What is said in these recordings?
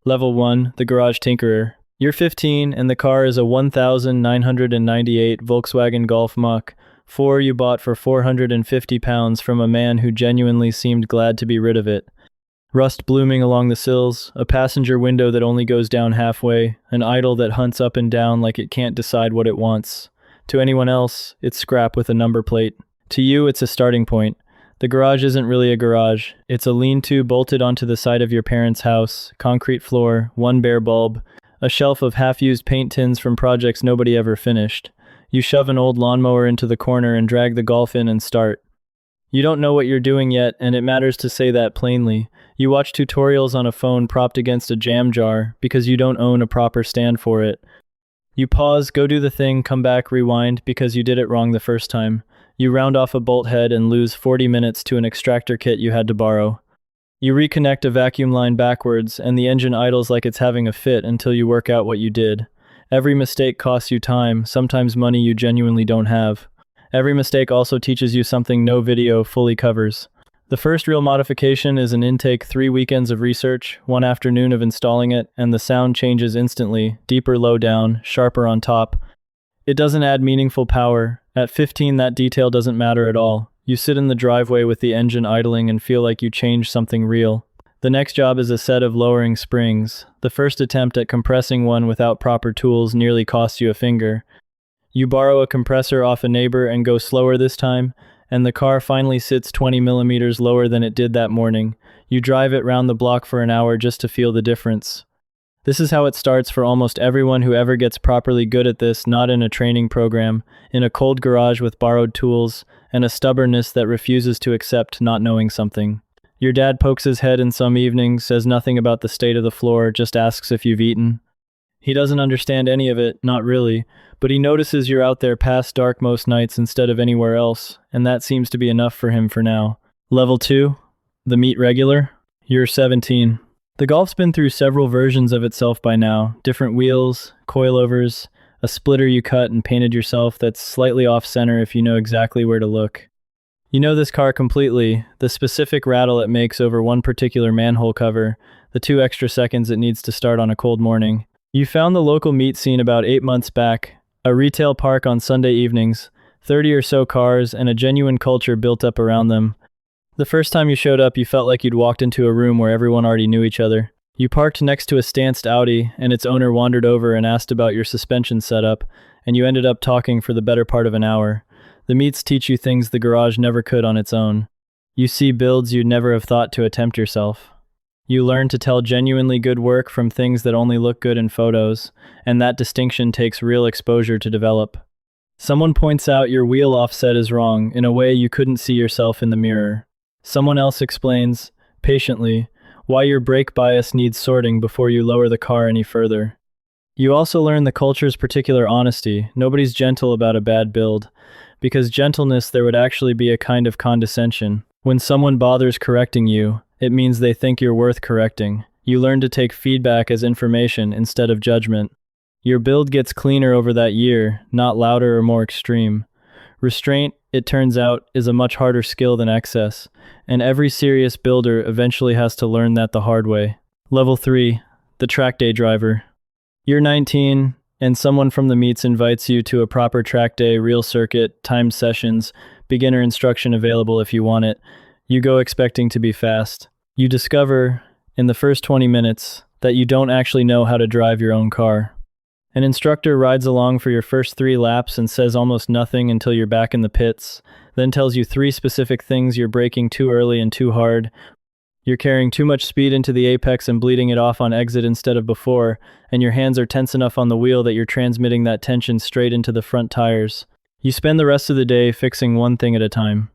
Level 1, the Garage Tinkerer. You're 15 and the car is a 1998 Volkswagen Golf Mach 4 you bought for £450 from a man who genuinely seemed glad to be rid of it. Rust blooming along the sills, a passenger window that only goes down halfway, an idle that hunts up and down like it can't decide what it wants. To anyone else, it's scrap with a number plate. To you, it's a starting point. The garage isn't really a garage. It's a lean-to bolted onto the side of your parents' house, concrete floor, one bare bulb, a shelf of half-used paint tins from projects nobody ever finished. You shove an old lawnmower into the corner and drag the Golf in and start. You don't know what you're doing yet, and it matters to say that plainly. You watch tutorials on a phone propped against a jam jar because you don't own a proper stand for it. You pause, go do the thing, come back, rewind because you did it wrong the first time. You round off a bolt head and lose 40 minutes to an extractor kit you had to borrow. You reconnect a vacuum line backwards and the engine idles like it's having a fit until you work out what you did. Every mistake costs you time, sometimes money you genuinely don't have. Every mistake also teaches you something no video fully covers. The first real modification is an intake 3 weekends of research, 1 afternoon of installing it, and the sound changes instantly, deeper low down, sharper on top. It doesn't add meaningful power. At 15, that detail doesn't matter at all. You sit in the driveway with the engine idling and feel like you changed something real. The next job is a set of lowering springs. The first attempt at compressing one without proper tools nearly costs you a finger. You borrow a compressor off a neighbor and go slower this time, and the car finally sits 20 millimeters lower than it did that morning. You drive it round the block for an hour just to feel the difference. This is how it starts for almost everyone who ever gets properly good at this, not in a training program, in a cold garage with borrowed tools, and a stubbornness that refuses to accept not knowing something. Your dad pokes his head in some evenings, says nothing about the state of the floor, just asks if you've eaten. He doesn't understand any of it, not really, but he notices you're out there past dark most nights instead of anywhere else, and that seems to be enough for him for now. Level 2, the meet regular. You're 17. The Golf's been through several versions of itself by now, different wheels, coilovers, a splitter you cut and painted yourself that's slightly off-center if you know exactly where to look. You know this car completely, the specific rattle it makes over one particular manhole cover, the 2 extra seconds it needs to start on a cold morning. You found the local meet scene about 8 months back, a retail park on Sunday evenings, 30 or so cars, and a genuine culture built up around them. The first time you showed up, you felt like you'd walked into a room where everyone already knew each other. You parked next to a stanced Audi, and its owner wandered over and asked about your suspension setup, and you ended up talking for the better part of an hour. The meets teach you things the garage never could on its own. You see builds you'd never have thought to attempt yourself. You learn to tell genuinely good work from things that only look good in photos, and that distinction takes real exposure to develop. Someone points out your wheel offset is wrong in a way you couldn't see yourself in the mirror. Someone else explains, patiently, why your brake bias needs sorting before you lower the car any further. You also learn the culture's particular honesty. Nobody's gentle about a bad build. Because gentleness, there would actually be a kind of condescension. When someone bothers correcting you, it means they think you're worth correcting. You learn to take feedback as information instead of judgment. Your build gets cleaner over that year, not louder or more extreme. Restraint, it turns out, is a much harder skill than excess, and every serious builder eventually has to learn that the hard way. Level 3, the track day driver. You're 19, and someone from the meets invites you to a proper track day, real circuit, timed sessions, beginner instruction available if you want it. You go expecting to be fast. You discover, in the first 20 minutes, that you don't actually know how to drive your own car. An instructor rides along for your first 3 laps and says almost nothing until you're back in the pits, then tells you 3 specific things: you're braking too early and too hard, you're carrying too much speed into the apex and bleeding it off on exit instead of before, and your hands are tense enough on the wheel that you're transmitting that tension straight into the front tires. You spend the rest of the day fixing one thing at a time.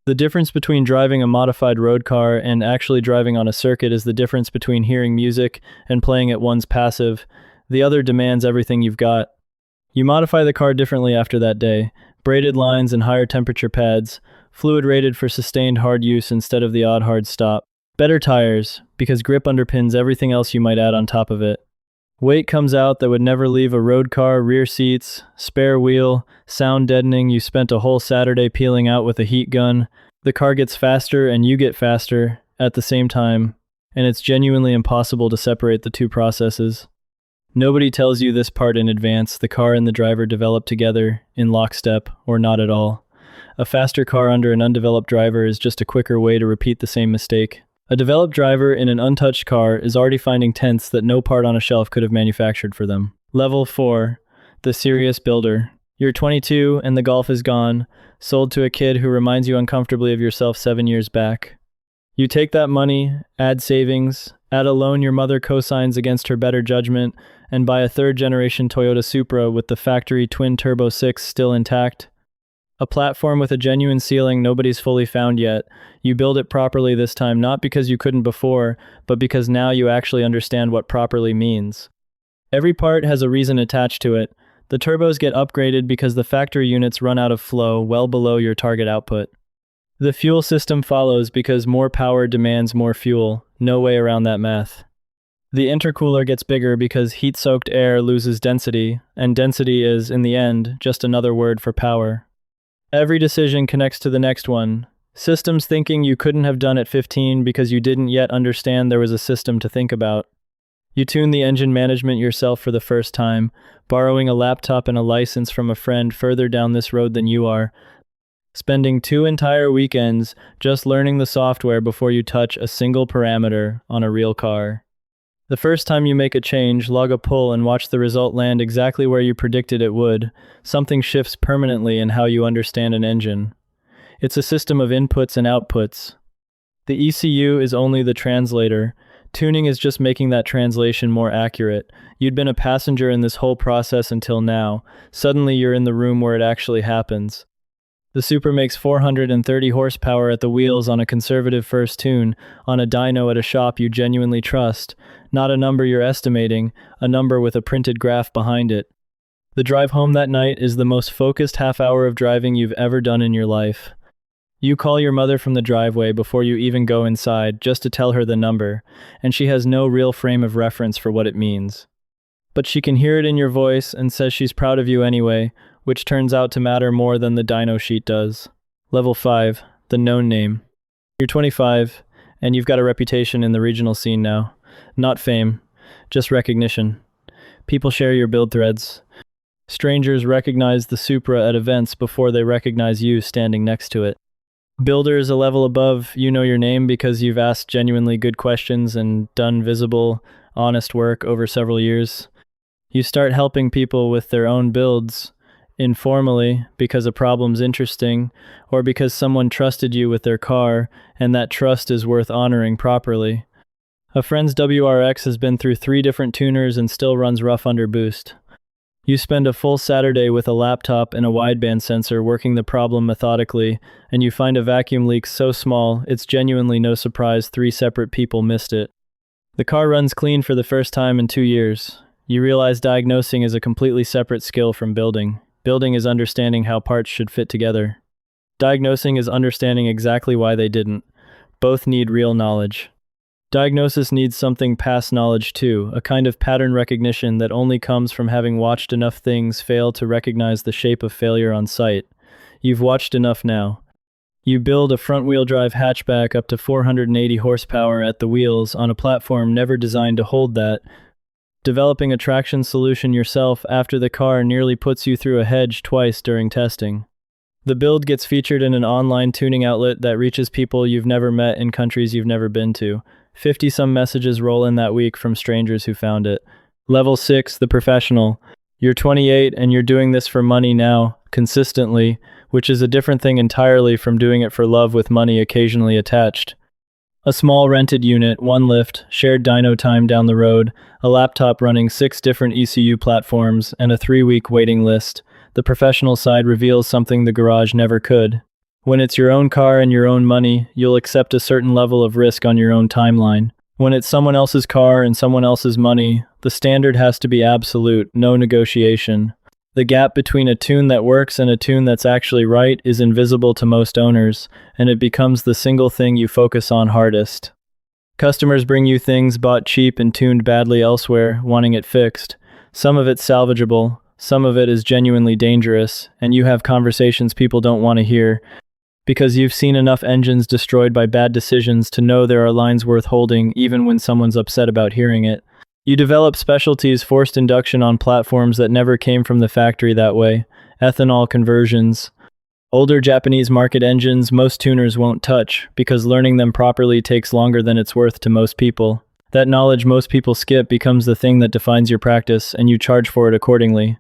The difference between driving a modified road car and actually driving on a circuit is the difference between hearing music and playing it one's passive. The other demands everything you've got. You modify the car differently after that day. Braided lines and higher temperature pads. Fluid rated for sustained hard use instead of the odd hard stop. Better tires, because grip underpins everything else you might add on top of it. Weight comes out that would never leave a road car, rear seats, spare wheel, sound deadening you spent a whole Saturday peeling out with a heat gun. The car gets faster and you get faster at the same time. and it's genuinely impossible to separate the two processes. Nobody tells you this part in advance. The car and the driver develop together, in lockstep, or not at all. A faster car under an undeveloped driver is just a quicker way to repeat the same mistake. A developed driver in an untouched car is already finding tenths that no part on a shelf could have manufactured for them. Level 4. The Serious Builder. You're 22 and the Golf is gone, sold to a kid who reminds you uncomfortably of yourself 7 years back. You take that money, add savings, add a loan your mother co-signs against her better judgment, and buy a third-generation Toyota Supra with the factory twin-turbo 6 still intact. A platform with a genuine ceiling nobody's fully found yet. You build it properly this time, not because you couldn't before, but because now you actually understand what properly means. Every part has a reason attached to it. The turbos get upgraded because the factory units run out of flow well below your target output. The fuel system follows because more power demands more fuel. No way around that math. The intercooler gets bigger because heat-soaked air loses density, and density is, in the end, just another word for power. Every decision connects to the next one. Systems thinking you couldn't have done at 15 because you didn't yet understand there was a system to think about. You tune the engine management yourself for the first time, borrowing a laptop and a license from a friend further down this road than you are, spending 2 entire weekends just learning the software before you touch a single parameter on a real car. The first time you make a change, log a pull and watch the result land exactly where you predicted it would. Something shifts permanently in how you understand an engine. It's a system of inputs and outputs. The ECU is only the translator. Tuning is just making that translation more accurate. You'd been a passenger in this whole process until now. Suddenly you're in the room where it actually happens. The Supra makes 430 horsepower at the wheels on a conservative first tune, on a dyno at a shop you genuinely trust. Not a number you're estimating, a number with a printed graph behind it. The drive home that night is the most focused half hour of driving you've ever done in your life. You call your mother from the driveway before you even go inside just to tell her the number, and she has no real frame of reference for what it means. But she can hear it in your voice and says she's proud of you anyway, which turns out to matter more than the dyno sheet does. Level 5, the known name. You're 25, and you've got a reputation in the regional scene now. Not fame, just recognition. People share your build threads. Strangers recognize the Supra at events before they recognize you standing next to it. Builders a level above, you know your name because you've asked genuinely good questions and done visible, honest work over several years. You start helping people with their own builds, informally, because a problem's interesting, or because someone trusted you with their car, and that trust is worth honoring properly. A friend's WRX has been through 3 different tuners and still runs rough under boost. You spend a full Saturday with a laptop and a wideband sensor working the problem methodically, and you find a vacuum leak so small, it's genuinely no surprise 3 separate people missed it. The car runs clean for the first time in 2 years. You realize diagnosing is a completely separate skill from building. Building is understanding how parts should fit together. Diagnosing is understanding exactly why they didn't. Both need real knowledge. Diagnosis needs something past knowledge too, a kind of pattern recognition that only comes from having watched enough things fail to recognize the shape of failure on sight. You've watched enough now. You build a front-wheel drive hatchback up to 480 horsepower at the wheels on a platform never designed to hold that, developing a traction solution yourself after the car nearly puts you through a hedge twice during testing. The build gets featured in an online tuning outlet that reaches people you've never met in countries you've never been to. 50-some messages roll in that week from strangers who found it. Level 6, the professional. You're 28 and you're doing this for money now, consistently, which is a different thing entirely from doing it for love with money occasionally attached. A small rented unit, 1 lift, shared dyno time down the road, a laptop running 6 different ECU platforms, and a 3-week waiting list. The professional side reveals something the garage never could. When it's your own car and your own money, you'll accept a certain level of risk on your own timeline. When it's someone else's car and someone else's money, the standard has to be absolute, no negotiation. The gap between a tune that works and a tune that's actually right is invisible to most owners, and it becomes the single thing you focus on hardest. Customers bring you things bought cheap and tuned badly elsewhere, wanting it fixed. Some of it's salvageable, some of it is genuinely dangerous, and you have conversations people don't want to hear, because you've seen enough engines destroyed by bad decisions to know there are lines worth holding even when someone's upset about hearing it. You develop specialties forced induction on platforms that never came from the factory that way. Ethanol conversions. Older Japanese market engines most tuners won't touch because learning them properly takes longer than it's worth to most people. That knowledge most people skip becomes the thing that defines your practice, and you charge for it accordingly.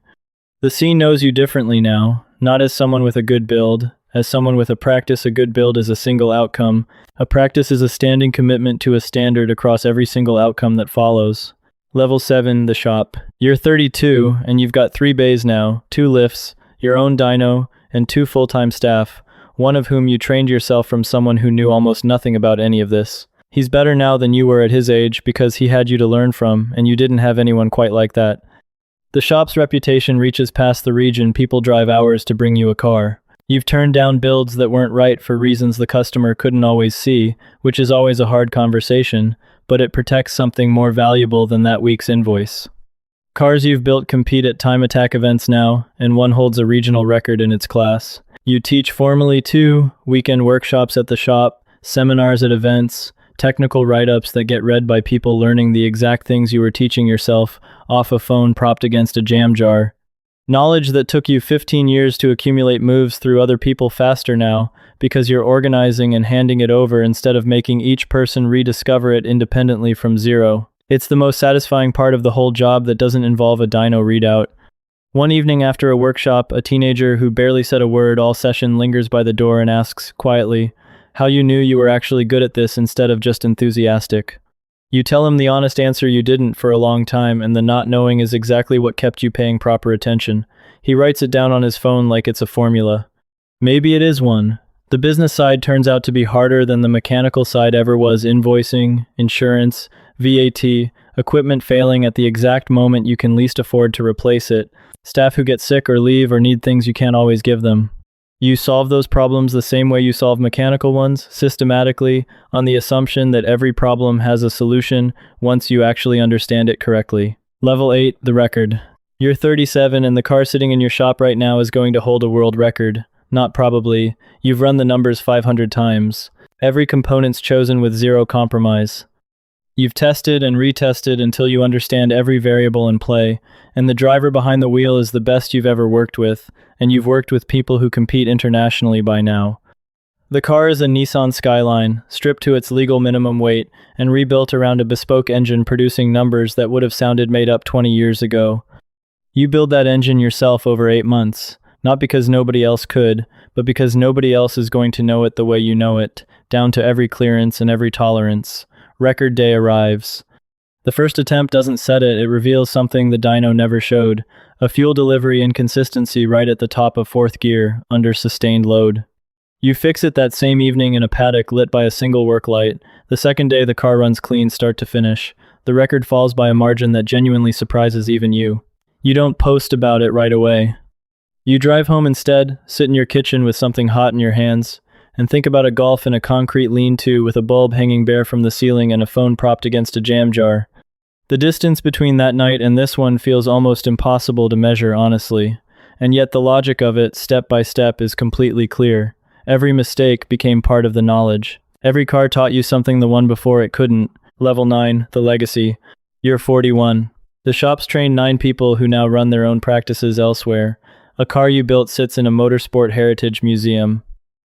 The scene knows you differently now, not as someone with a good build. As someone with a practice, a good build is a single outcome. A practice is a standing commitment to a standard across every single outcome that follows. Level 7, the shop. You're 32, and you've got 3 bays now, 2 lifts, your own dyno, and 2 full-time staff, one of whom you trained yourself from someone who knew almost nothing about any of this. He's better now than you were at his age because he had you to learn from, and you didn't have anyone quite like that. The shop's reputation reaches past the region. People drive hours to bring you a car. You've turned down builds that weren't right for reasons the customer couldn't always see, which is always a hard conversation, but it protects something more valuable than that week's invoice. Cars you've built compete at time attack events now, and one holds a regional record in its class. You teach formally too, weekend workshops at the shop, seminars at events, technical write-ups that get read by people learning the exact things you were teaching yourself off a phone propped against a jam jar. Knowledge that took you 15 years to accumulate moves through other people faster now, because you're organizing and handing it over instead of making each person rediscover it independently from zero. It's the most satisfying part of the whole job that doesn't involve a dyno readout. One evening after a workshop, a teenager who barely said a word all session lingers by the door and asks, quietly, how you knew you were actually good at this instead of just enthusiastic. You tell him the honest answer: you didn't for a long time, and the not knowing is exactly what kept you paying proper attention. He writes it down on his phone like it's a formula. Maybe it is one. The business side turns out to be harder than the mechanical side ever was. Invoicing, insurance, VAT, equipment failing at the exact moment you can least afford to replace it, staff who get sick or leave or need things you can't always give them. You solve those problems the same way you solve mechanical ones, systematically, on the assumption that every problem has a solution once you actually understand it correctly. Level 8, the record. You're 37 and the car sitting in your shop right now is going to hold a world record. Not probably. You've run the numbers 500 times. Every component's chosen with zero compromise. You've tested and retested until you understand every variable in play, and the driver behind the wheel is the best you've ever worked with, and you've worked with people who compete internationally by now. The car is a Nissan Skyline, stripped to its legal minimum weight, and rebuilt around a bespoke engine producing numbers that would have sounded made up 20 years ago. You build that engine yourself over 8 months, not because nobody else could, but because nobody else is going to know it the way you know it, down to every clearance and every tolerance. Record day arrives. The first attempt doesn't set it, it reveals something the dyno never showed, a fuel delivery inconsistency right at the top of 4th gear, under sustained load. You fix it that same evening in a paddock lit by a single work light. The second day the car runs clean start to finish. The record falls by a margin that genuinely surprises even you. You don't post about it right away. You drive home instead, sit in your kitchen with something hot in your hands, and think about a golf in a concrete lean-to with a bulb hanging bare from the ceiling and a phone propped against a jam jar. The distance between that night and this one feels almost impossible to measure honestly, and yet the logic of it, step by step, is completely clear. Every mistake became part of the knowledge. Every car taught you something the one before it couldn't. Level 9, the legacy. You're 41. The shop's trained 9 people who now run their own practices elsewhere. A car you built sits in a motorsport heritage museum.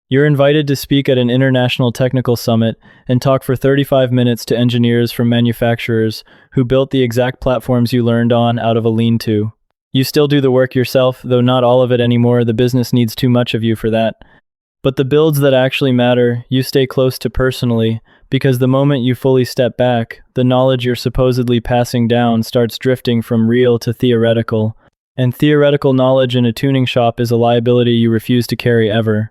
You're invited to speak at an international technical summit and talk for 35 minutes to engineers from manufacturers who built the exact platforms you learned on out of a lean-to. You still do the work yourself, though not all of it anymore. The business needs too much of you for that. But the builds that actually matter, you stay close to personally, because the moment you fully step back, the knowledge you're supposedly passing down starts drifting from real to theoretical. And theoretical knowledge in a tuning shop is a liability you refuse to carry ever.